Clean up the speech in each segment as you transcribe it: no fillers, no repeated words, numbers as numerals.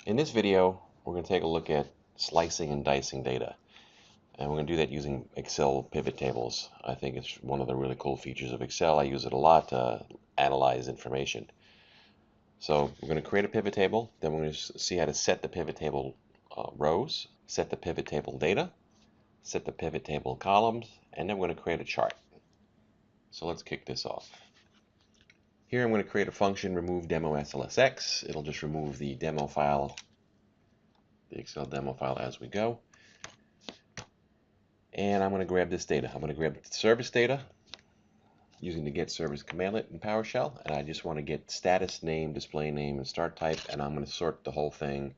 In this video, we're going to take a look at slicing and dicing data. And we're going to do that using Excel pivot tables. I think it's one of the really cool features of Excel. I use it a lot to analyze information. So we're going to create a pivot table. Then we're going to see how to set the pivot table rows, set the pivot table data, set the pivot table columns, and then we're going to create a chart. So let's kick this off. Here I'm going to create a function, remove demo SLSX. It'll just remove the demo file, the Excel demo file as we go. And I'm going to grab this data. I'm going to grab the service data using the get service commandlet in PowerShell. And I just want to get status name, display name, and start type. And I'm going to sort the whole thing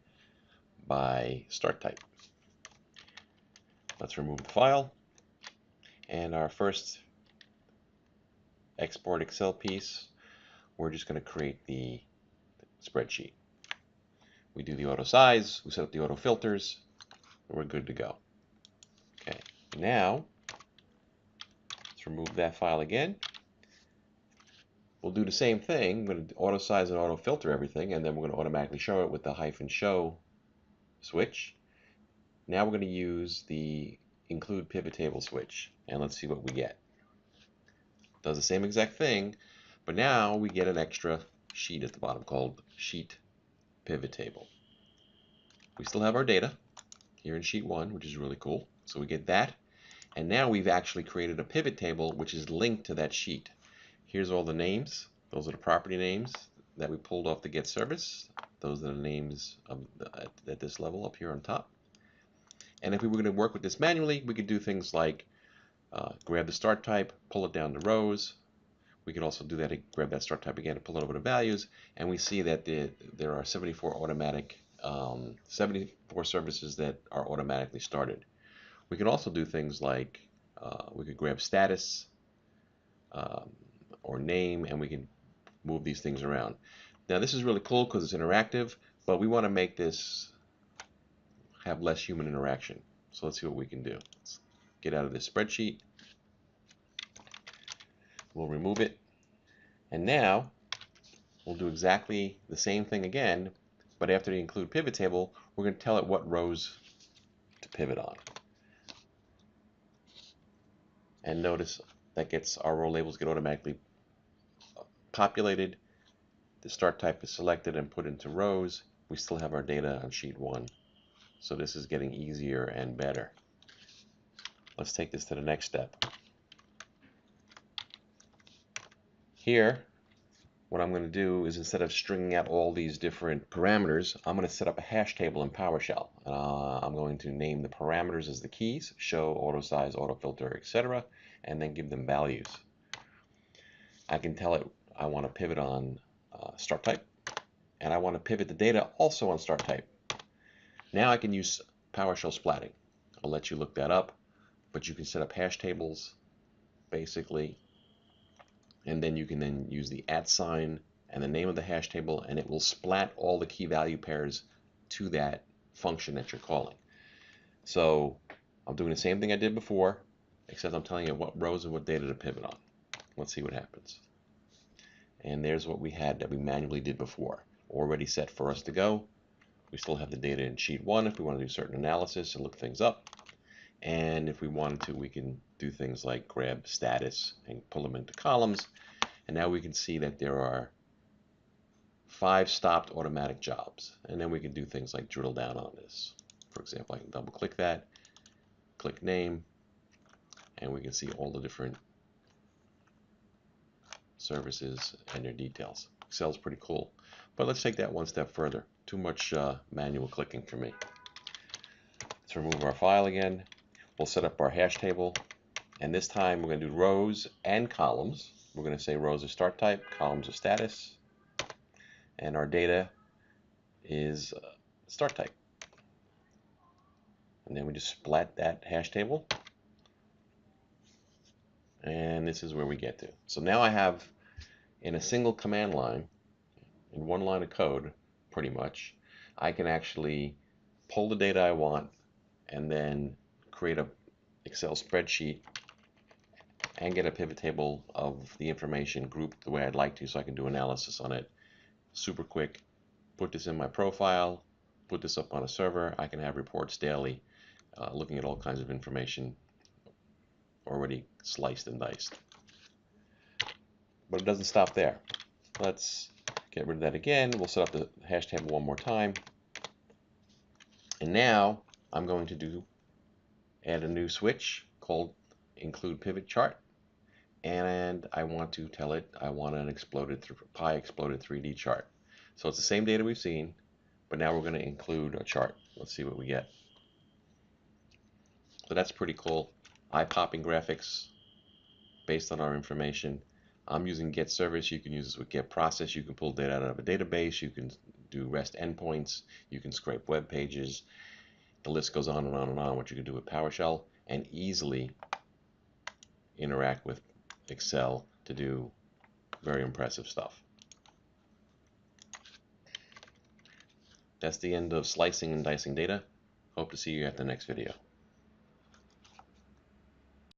by start type. Let's remove the file. And our first export Excel piece, we're just going to create the spreadsheet. We do the auto size, we set up the auto filters, and we're good to go. Okay, now let's remove that file again. We'll do the same thing. We're going to auto size and auto filter everything, and then we're going to automatically show it with the -show switch. Now we're going to use the include pivot table switch, and let's see what we get. Does the same exact thing, but now we get an extra sheet at the bottom called sheet pivot table. We still have our data here in sheet 1, which is really cool. So we get that, and now we've actually created a pivot table which is linked to that sheet. Here's all the names. Those are the property names that we pulled off the get service. Those are the names of at this level up here on top. And if we were going to work with this manually, we could do things like grab the start type, pull it down to rows. We could also do that, grab that start type again and pull it over to values, and we see that there are 74 services that are automatically started. We could also do things like we could grab status or name, and we can move these things around. Now this is really cool because it's interactive, but we want to make this have less human interaction. So let's see what we can do. Let's get out of this spreadsheet. We'll remove it. And now we'll do exactly the same thing again, but after the include pivot table, we're going to tell it what rows to pivot on. And notice that gets our row labels get automatically populated. The start type is selected and put into rows. We still have our data on sheet 1. So this is getting easier and better. Let's take this to the next step. Here, what I'm going to do is instead of stringing out all these different parameters, I'm going to set up a hash table in PowerShell. I'm going to name the parameters as the keys, show, auto size, auto filter, etc., and then give them values. I can tell it I want to pivot on start type, and I want to pivot the data also on start type. Now I can use PowerShell splatting. I'll let you look that up, but you can set up hash tables basically, and then you can then use the @ sign and the name of the hash table, and it will splat all the key value pairs to that function that you're calling. So I'm doing the same thing I did before, except I'm telling it what rows and what data to pivot on. Let's see what happens. And there's what we had that we manually did before, already set for us to go. We still have the data in sheet 1 if we want to do certain analysis and look things up. And if we wanted to, we can do things like grab status and pull them into columns. And now we can see that there are 5 stopped automatic jobs. And then we can do things like drill down on this. For example, I can double click that, click name, and we can see all the different services and their details. Excel's pretty cool. But let's take that one step further. Too much manual clicking for me. Let's remove our file again. We'll set up our hash table, and this time we're going to do rows and columns. We're going to say rows are start type, columns are status, and our data is start type. And then we just splat that hash table, and this is where we get to. So now I have, in a single command line, in one line of code, pretty much, I can actually pull the data I want and then create a Excel spreadsheet and get a pivot table of the information grouped the way I'd like to, so I can do analysis on it super quick. Put this in my profile, put this up on a server, I can have reports daily looking at all kinds of information already sliced and diced. But it doesn't stop there. Let's get rid of that again. We'll set up the hash table one more time. And now I'm going to add a new switch called include pivot chart. And I want to tell it I want an pi exploded 3D chart. So it's the same data we've seen, but now we're going to include a chart. Let's see what we get. So that's pretty cool. Eye-popping graphics based on our information. I'm using get service. You can use this with get process. You can pull data out of a database. You can do REST endpoints. You can scrape web pages. The list goes on and on and on, what you can do with PowerShell, and easily interact with Excel to do very impressive stuff. That's the end of slicing and dicing data. Hope to see you at the next video.